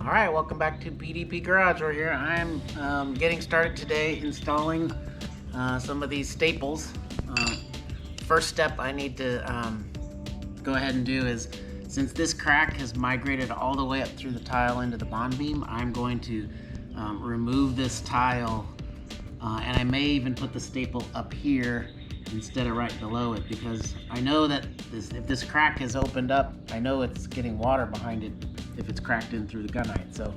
Alright, welcome back to BDP Garage. We're here. I'm getting started today installing some of these staples. First step I need to go ahead and do is, since this crack has migrated all the way up through the tile into the bond beam, I'm going to remove this tile, and I may even put the staple up here instead of right below it, because I know that if this crack has opened up, I know it's getting water behind it if it's cracked in through the gunite. So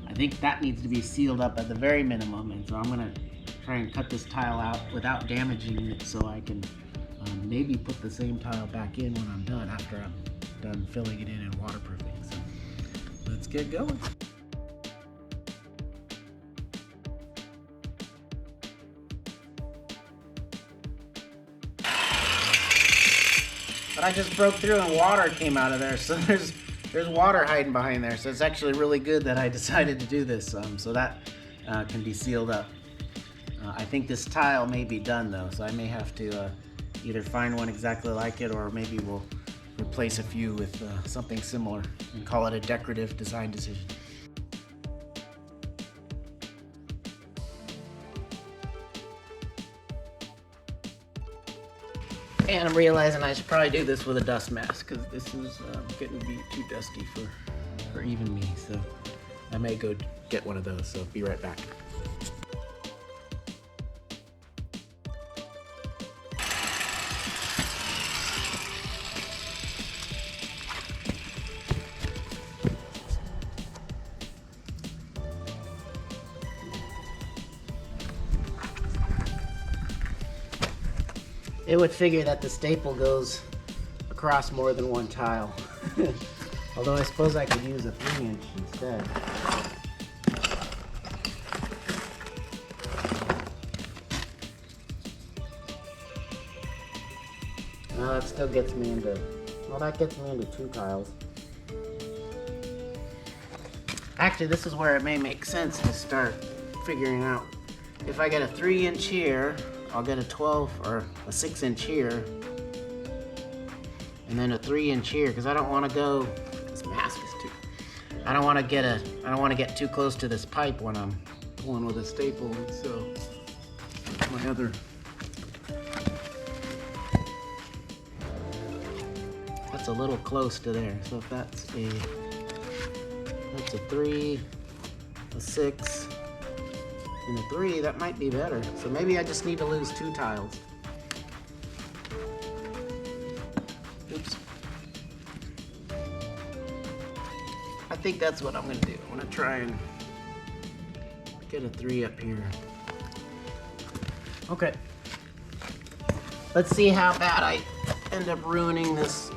I think that needs to be sealed up at the very minimum, and so I'm going to try and cut this tile out without damaging it, so I can maybe put the same tile back in when I'm done, after I'm done filling it in and waterproofing. So let's get going. But I just broke through and water came out of there, so there's water hiding behind there. So it's actually really good that I decided to do this, so that can be sealed up. I think this tile may be done though, so I may have to either find one exactly like it, or maybe we'll replace a few with something similar and call it a decorative design decision. And I'm realizing I should probably do this with a dust mask, because this is getting to be too dusty for even me. So I may go get one of those, so be right back. It would figure that the staple goes across more than one tile. Although I suppose I could use a 3-inch instead. No, that still gets me into, well, that gets me into 2 tiles. Actually, this is where it may make sense to start figuring out. If I get a 3-inch here, I'll get a 12 or a 6-inch here, and then a 3-inch here, because I don't want to go. This mask is too. I don't want to get too close to this pipe when I'm pulling with a staple. And so my other. That's a little close to there. So if that's a 3, a 6. And a 3, that might be better. So maybe I just need to lose 2 tiles. Oops. I think that's what I'm gonna do. I'm gonna try and get a 3 up here. Okay. Let's see how bad I end up ruining this.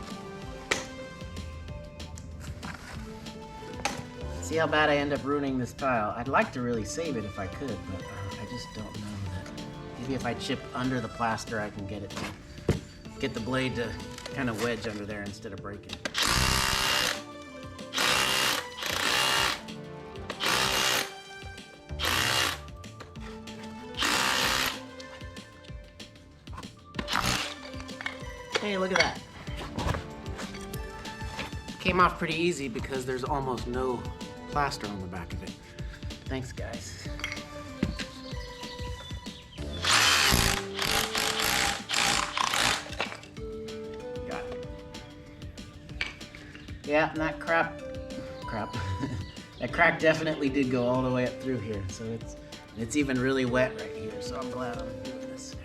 See how bad I end up ruining this tile. I'd like to really save it if I could, but I just don't know that. Maybe if I chip under the plaster, I can get the blade to kind of wedge under there instead of breaking it. Hey, look at that. Came off pretty easy because there's almost no plaster on the back of it. Thanks, guys. Got it. Yeah, and that crap. That crack definitely did go all the way up through here. So it's even really wet right here. So I'm glad I'm doing this.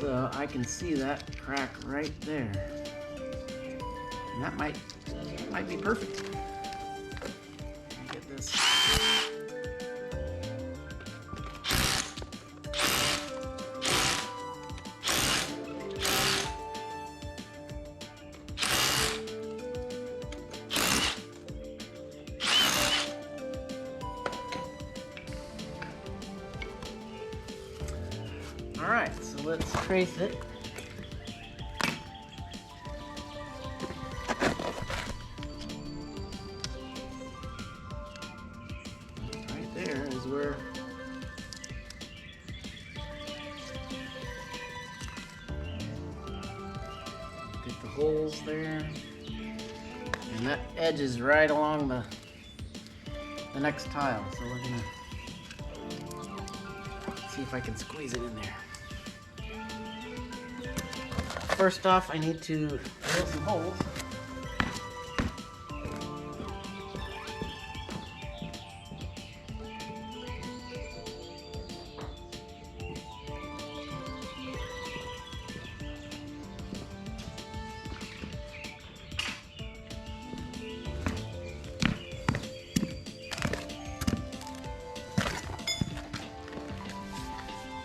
So I can see that crack right there. And that might be perfect. Let me get this. All right, so let's trace it. Right there is where holes there. And that edge is right along the next tile. So we're gonna see if I can squeeze it in there. First off, I need to drill some holes.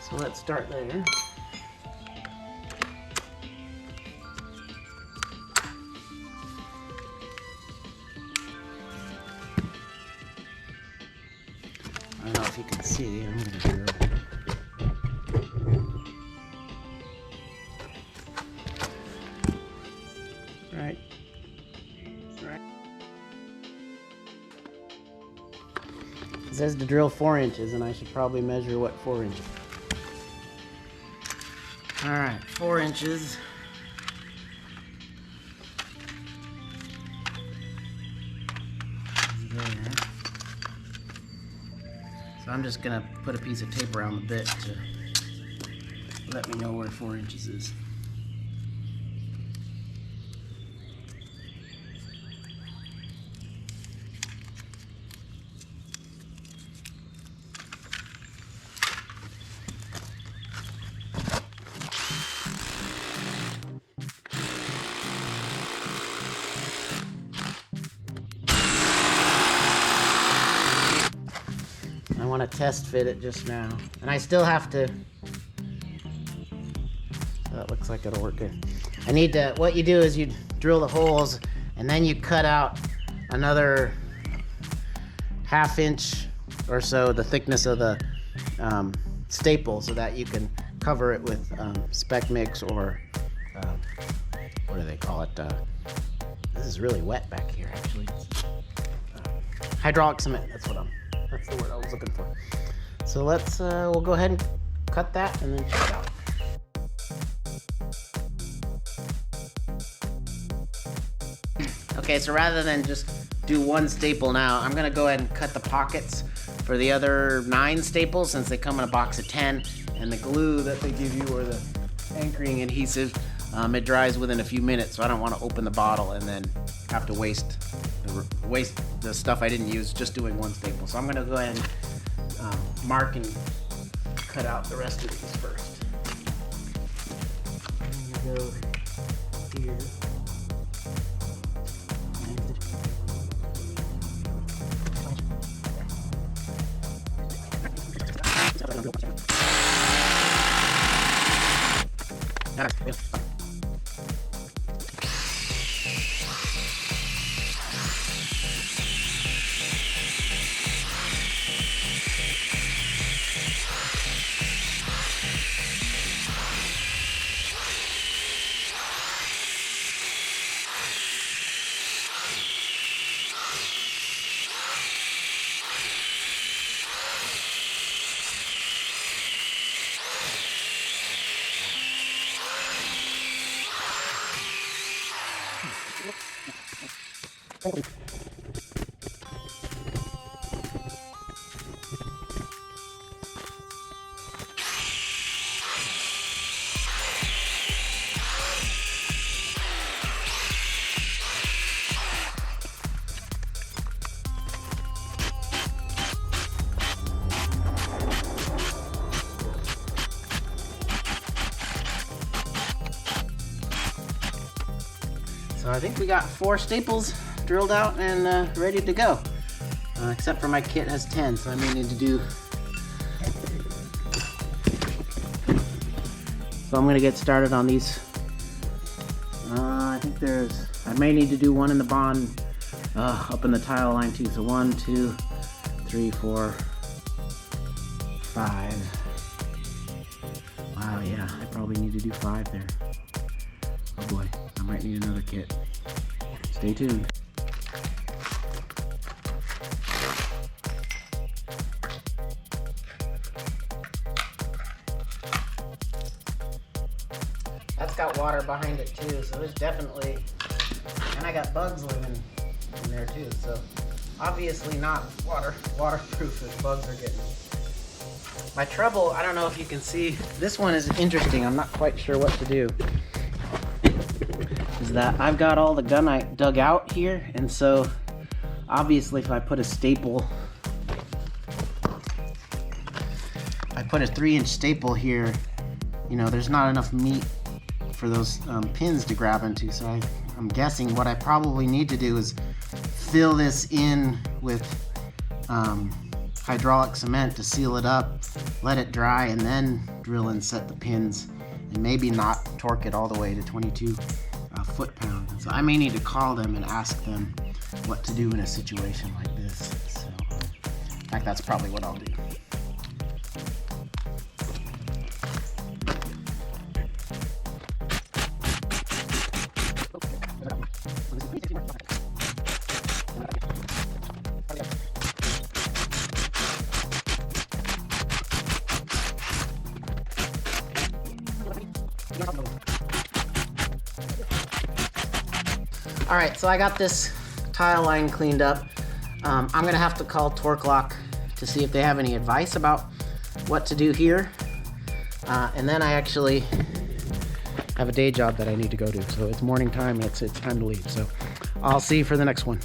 So let's start there. I don't know if you can see, I'm going to drill. Right. It says to drill 4 inches, and I should probably measure what 4 inches. All right, 4 inches. There. So I'm just gonna put a piece of tape around the bit to let me know where 4 inches is. I want to test fit it just now, and I still have to. So it looks like it'll work good. I need to. What you do is you drill the holes, and then you cut out another 1/2 inch or so the thickness of the staple, so that you can cover it with spec mix or what do they call it? This is really wet back here, actually. Hydraulic cement. That's the word I was looking for. So let's, we'll go ahead and cut that and then check it out. Okay, so rather than just do one staple now, I'm gonna go ahead and cut the pockets for the other 9 staples, since they come in a box of 10, and the glue that they give you, or the anchoring adhesive, it dries within a few minutes, so I don't want to open the bottle and then have to waste the stuff I didn't use just doing one staple. So I'm going to go ahead and mark and cut out the rest of these first. I'm going to go here. So I think we got 4 staples drilled out and ready to go. Except for my kit has 10, so I may need to do. So I'm gonna get started on these. I think I may need to do one in the bond up in the tile line too. So 1, 2, 3, 4, 5. Wow, yeah, I probably need to do 5 there. Oh boy, I might need another kit. Stay tuned. That's got water behind it too, so there's definitely, and I got bugs living in there too, so obviously not waterproof if bugs are getting in. My trouble, I don't know if you can see, this one is interesting, I'm not quite sure what to do, is that I've got all the gunite dug out here, and so obviously if I put a staple, I put a 3-inch staple here, you know, there's not enough meat for those pins to grab into, so I'm guessing what I probably need to do is fill this in with hydraulic cement to seal it up, let it dry, and then drill and set the pins, and maybe not torque it all the way to 22 foot-pound. So I may need to call them and ask them what to do in a situation like this. So, in fact, that's probably what I'll do. All right, so I got this tile line cleaned up. I'm gonna have to call Torque Lock to see if they have any advice about what to do here. And then I actually have a day job that I need to go to. So it's morning time and it's time to leave. So I'll see you for the next one.